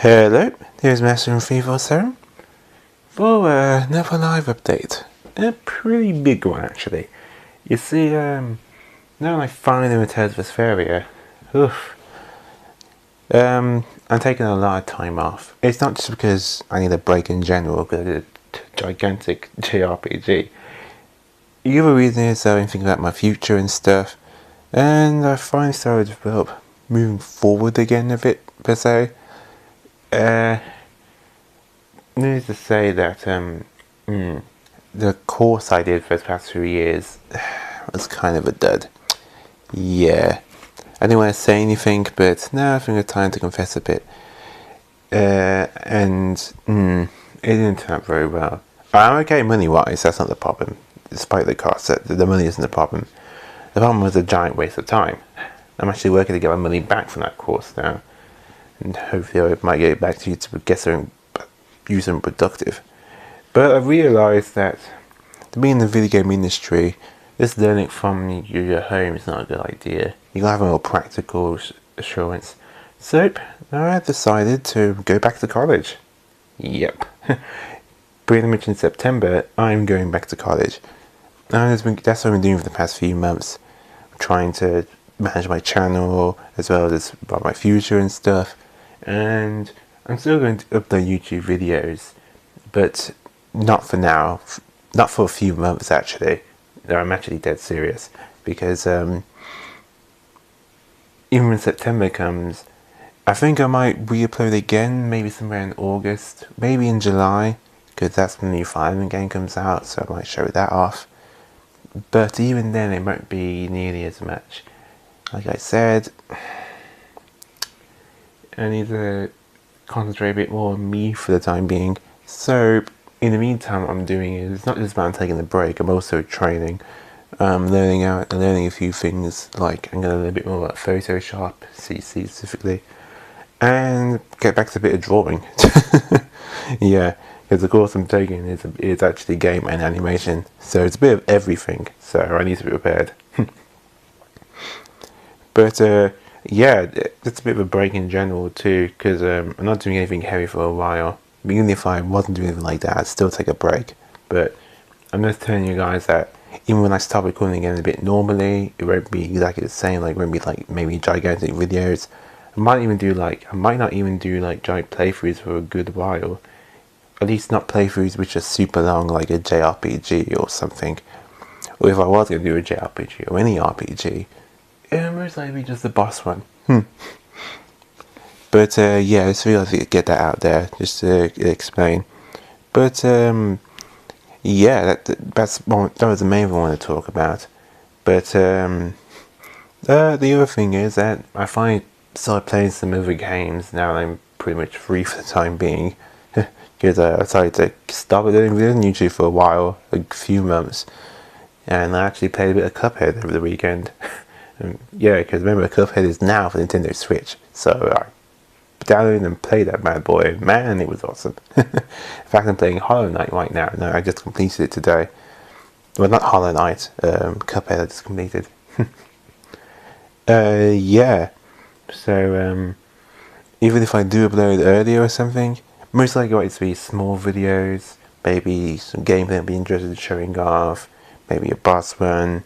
Hello, here's Master 347 for another live update. A pretty big one, actually. You see, now I finally returned to Vesperia. Oof. I'm taking a lot of time off. It's not just because I need a break in general, because I did a gigantic JRPG. The other reason is I've been thinking about my future and stuff, and I finally started moving forward again a bit, per se. Needless to say that the course I did for the past 3 years was kind of a dud. Yeah, I didn't want to say anything, but now I think it's time to confess a bit. It didn't turn out very well. I'm okay money-wise, that's not the problem. Despite the cost, the money isn't the problem. The problem was a giant waste of time. I'm actually working to get my money back from that course now, and hopefully I might get it back to you to get something useful and productive. But I realised that to be in the video game industry, just learning from your home is not a good idea. You gotta have a more practical assurance. So I decided to go back to college. Yep. Pretty much in September, I'm going back to college. And that's what I've been doing for the past few months. I'm trying to manage my channel as well as about my future and stuff. And I'm still going to upload YouTube videos, but not for now. Not for a few months, actually. No, I'm actually dead serious. Because even when September comes, I think I might re-upload again, maybe somewhere in August, maybe in July, because that's when the new Fire Emblem game comes out, so I might show that off. But even then, it won't be nearly as much. Like I said, I need to concentrate a bit more on me for the time being. So, in the meantime, what I'm doing is, it's not just about taking a break, I'm also training. Learning a few things, like I'm going to learn a bit more about Photoshop, CC specifically, and get back to a bit of drawing. Yeah, because the course I'm taking is actually game and animation, so it's a bit of everything, so I need to be prepared. But yeah, it's a bit of a break in general too, because I'm not doing anything heavy for a while. Even if I wasn't doing anything like that, I'd still take a break. But I'm just telling you guys that even when I start recording again a bit normally, it won't be exactly the same. Like, it won't be like maybe gigantic videos. I might not even do like giant playthroughs for a good while. At least not playthroughs which are super long, like a JRPG or something. Or if I was going to do a JRPG or any RPG, most likely just the boss one. But yeah, it's really to get that out there, just to explain. But yeah, that was the main thing I want to talk about. But the other thing is that I finally started playing some other games now that I'm pretty much free for the time being. Because I decided to stop doing YouTube for a while, a few months. And I actually played a bit of Cuphead over the weekend. Yeah, because remember, Cuphead is now for Nintendo Switch. So I downloaded and played that bad boy. Man, it was awesome. In fact, I'm playing Hollow Knight right now. No, I just completed it today. Well, not Hollow Knight. Cuphead I just completed. Yeah. So, even if I do upload earlier or something, most likely it's to be small videos, maybe some gameplay I'd be interested in showing off, maybe a boss run,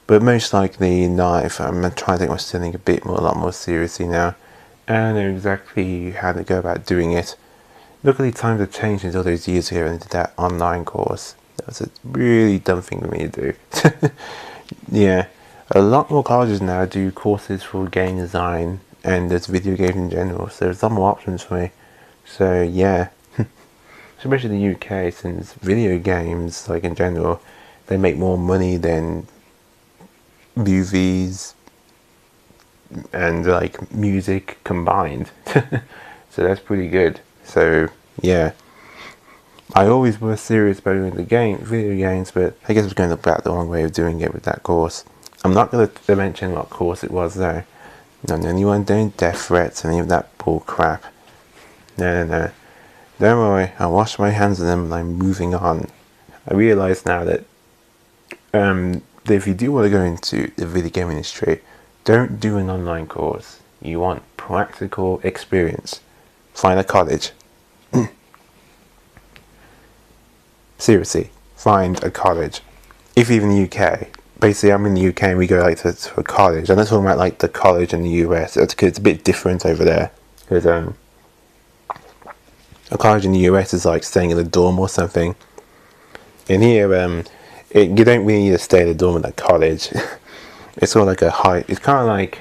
but most likely not. If I'm trying to take my studying a lot more seriously now, and I know exactly how to go about doing it. Luckily, times have changed since all those years ago and I did that online course. That was a really dumb thing for me to do. Yeah, a lot more colleges now do courses for game design and there's video games in general, so there's some more options for me. So yeah, especially in the UK, since video games, like in general, they make more money than movies and like music combined. So that's pretty good. So yeah, I always was serious about doing video games, but I guess I was going about the wrong way of doing it with that course. I'm not going to mention what course it was though. Not anyone doing death threats and any of that bull crap. No. Don't worry, I'll wash my hands of them and I'm moving on. I realise now that if you do want to go into the video game industry, don't do an online course. You want practical experience. find a college. Seriously, find a college. If you're in the UK, basically I'm in the UK and we go like to a college. I'm not talking about like the college in the US. It's a bit different over there. Because a college in the US is like staying in a dorm or something. In here, you don't really need to stay in a dorm in a college. It's sort of like it's kind of like,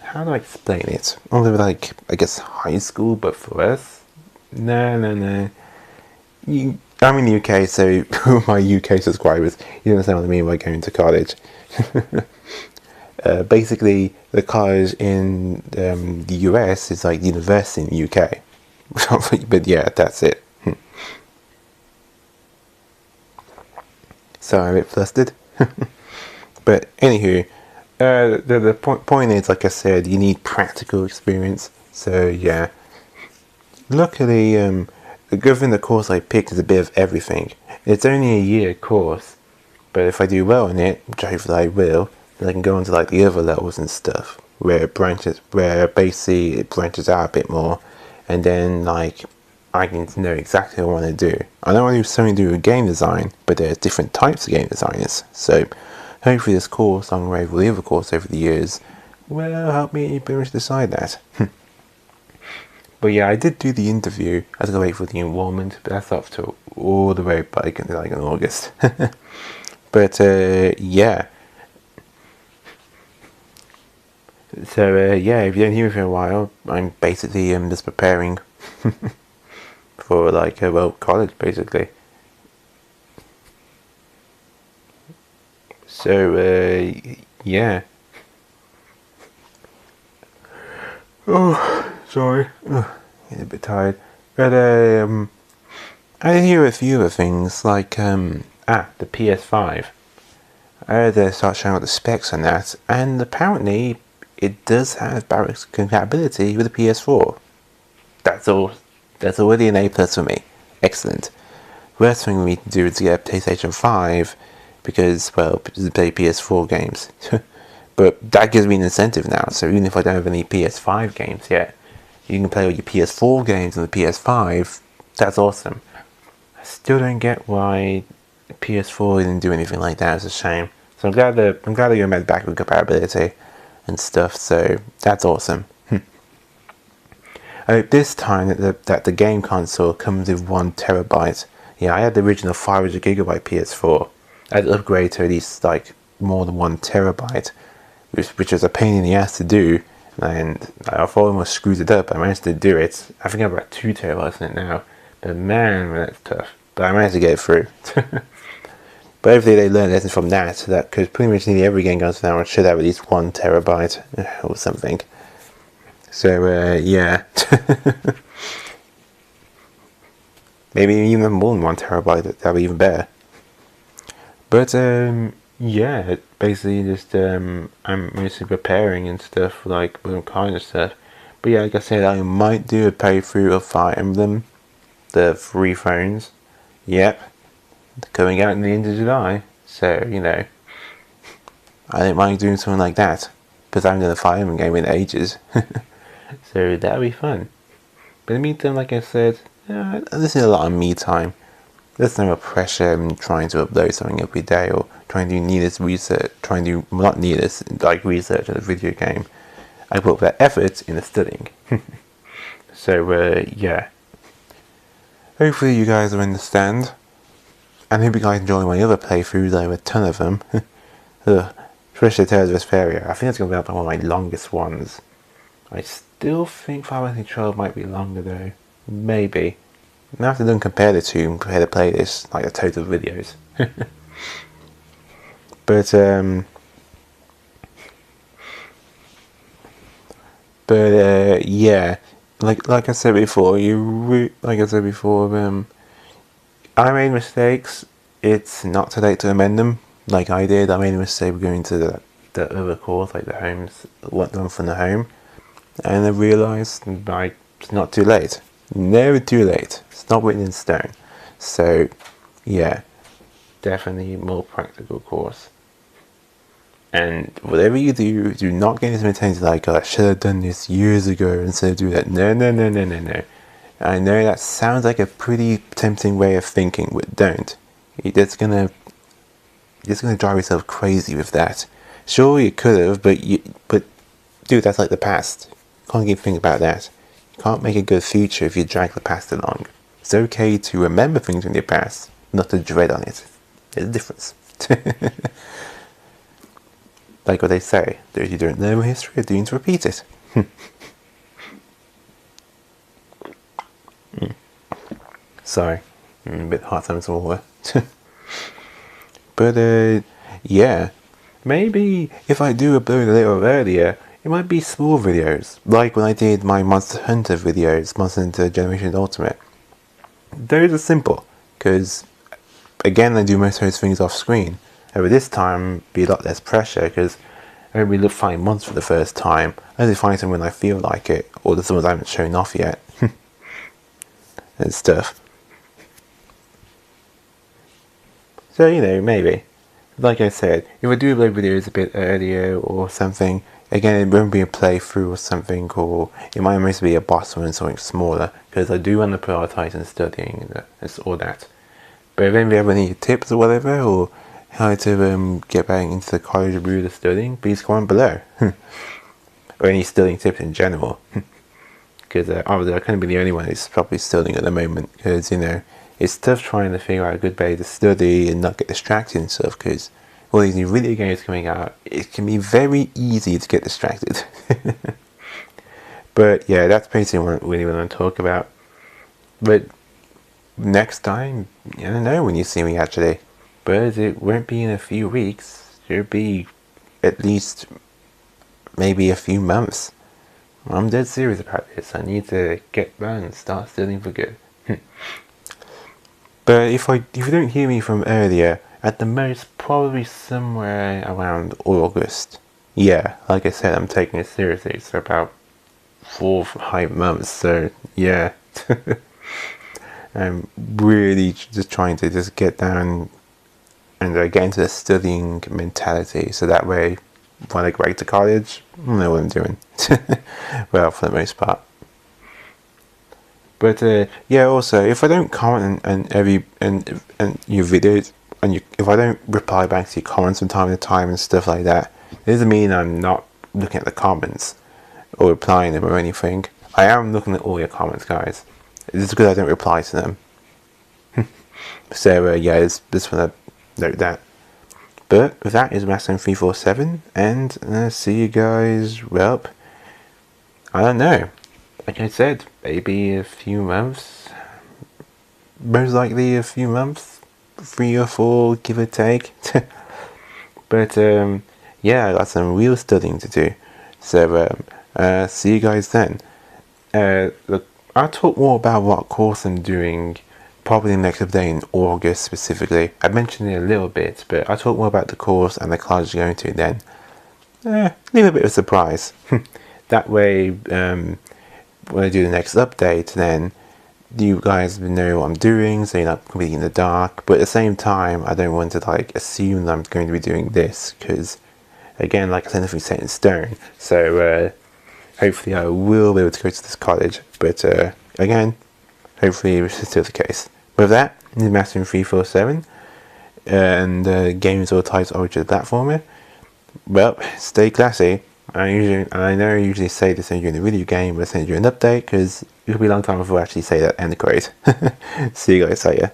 how do I explain it? Only like, I guess, high school, but for us? No. I'm in the UK, so my UK subscribers, you understand what I mean by going to college. Basically, the college in the US is like university in the UK. But yeah, that's it. So I'm a bit flustered. But anywho, the point is, like I said, you need practical experience. So yeah. Luckily, the good thing the course I picked is a bit of everything. It's only a year course, but if I do well in it, which hopefully I will, then I can go on to like the other levels and stuff, where basically it branches out a bit more, and then like I can know exactly what I want to do. I don't want to do something to do with game design, but there's different types of game designers. So hopefully this course, along with the other course over the years, will help me pretty much decide that. But yeah, I did do the interview. I had to wait for the enrollment, but that's up to all the way back in August. But yeah. So yeah, if you don't hear me for a while, I'm basically just preparing for like college basically. So yeah. Oh, sorry. Getting a bit tired. But I did hear a few other things like the PS5. I heard they start showing out the specs on that, and apparently it does have backwards compatibility with the PS4. That's all. That's already an A+ for me. Excellent. Worst thing we need to do is get a PlayStation 5 because, well, to play PS4 games. But that gives me an incentive now, so even if I don't have any PS5 games yet, you can play all your PS4 games on the PS5. That's awesome. I still don't get why PS4 didn't do anything like that. It's a shame. So I'm glad that you made backward compatibility and stuff. So that's awesome. I hope this time that the game console comes with 1 terabyte. Yeah, I had the original 500 gigabyte PS4. I had to upgrade to at least like more than 1 terabyte, which was a pain in the ass to do. And I almost screwed it up. I managed to do it. I think I've got 2 terabytes in it now. But man, that's tough. But I managed to get it through. But hopefully they learn lessons from that, because pretty much nearly every game console now should have at least 1 terabyte or something. So yeah. Maybe even more than 1 terabyte, that'd be even better. But yeah, basically just I'm mostly preparing and stuff, like all kind of stuff. But yeah, like I said, I might do a playthrough of Fire Emblem, the 3 phones. Yep, coming out in the end of July. So you know, I don't mind doing something like that because I haven't done a Fire Emblem game in ages. So that'll be fun. But in the meantime, like I said, this is a lot of me time. There's no pressure in trying to upload something every day or trying to do needless research, not needless, like research on a video game. I put that effort into studying. So, yeah. Hopefully you guys will understand. And hope you guys enjoy my other playthroughs. I have a ton of them. Especially Tales of Vesperia. I think it's going to be one of my longest ones. I still think Final Fantasy 12 might be longer though. Maybe. I have to compare the two and compare the playlist, like the total videos. But yeah, like I said before, I made mistakes. It's not too late to amend them. Like I did, I made a mistake going to the other course, like the homes, one from the home, and I realised like it's not too late. Never too late. It's not written in stone. So, yeah, definitely a more practical course. And whatever you do, do not get into mentality like, oh, I should have done this years ago instead of doing that. No, no, no, no, no, no. I know that sounds like a pretty tempting way of thinking, but don't. You're just gonna drive yourself crazy with that. Sure, you could have, but dude, that's like the past. You can't keep thinking about that. You can't make a good future if you drag the past along. It's okay to remember things from your past, not to dread on it. There's a difference. Like what they say, those who don't know history are doomed to repeat it. Sorry, I'm a bit hot having some water. But yeah, maybe if I do upload a little earlier, it might be small videos, like when I did my Monster Hunter videos, Monster Hunter Generations Ultimate. Those are simple, because again I do most of those things off screen. Over this time, be a lot less pressure, because I won't really find monsters for the first time. I only find them when I feel like it, or the ones I haven't shown off yet. And stuff. So, you know, maybe. Like I said, if I do upload videos a bit earlier or something, again, it won't be a playthrough or something, or it might mostly be a boss run, something smaller, because I do want to prioritize and studying and all that. But if anybody have any tips or whatever, or how to get back into the college route of studying, please comment below. Or any studying tips in general. Because obviously I couldn't be the only one who's probably studying at the moment, because, you know, it's tough trying to figure out a good way to study and not get distracted and stuff, because all these new video games coming out, it can be very easy to get distracted. But yeah, that's basically what I really want to talk about. But next time, I don't know when you see me actually, but it won't be in a few weeks. It'll be at least maybe a few months. I'm dead serious about this. I need to get back and start studying for good. But if you don't hear me from earlier, at the most probably somewhere around August. Yeah, like I said, I'm taking it seriously. It's about 4 or 5 months. So yeah, I'm really just trying to just get down and get into the studying mentality. So that way, when I go back to college, I know what I'm doing. Well, for the most part. But yeah, also, if I don't comment on every your videos, if I don't reply back to your comments from time to time and stuff like that, it doesn't mean I'm not looking at the comments or replying them or anything. I am looking at all your comments, guys. It's because I don't reply to them. So yeah, just want to note that. But that is Masson347, and see you guys, well, I don't know. Like I said, maybe a few months. Most likely a few months. 3 or 4, give or take. But yeah, I got some real studying to do. So see you guys then. Look, I'll talk more about what course I'm doing probably the next update in August specifically. I mentioned it a little bit, but I'll talk more about the course and the college I'm going to then. Leave a bit of a surprise. That way, when I do the next update, then you guys know what I'm doing, so you're not completely in the dark. But at the same time, I don't want to like assume that I'm going to be doing this, because again, like I said, nothing's set in stone. So hopefully I will be able to go to this college. But again, hopefully this is still the case. With that, this is Masson347, and games all types of origin platformer. Well, stay classy. I know I usually say this during a video game, but I send you an update because it'll be a long time before I actually say that end quote. See you guys later.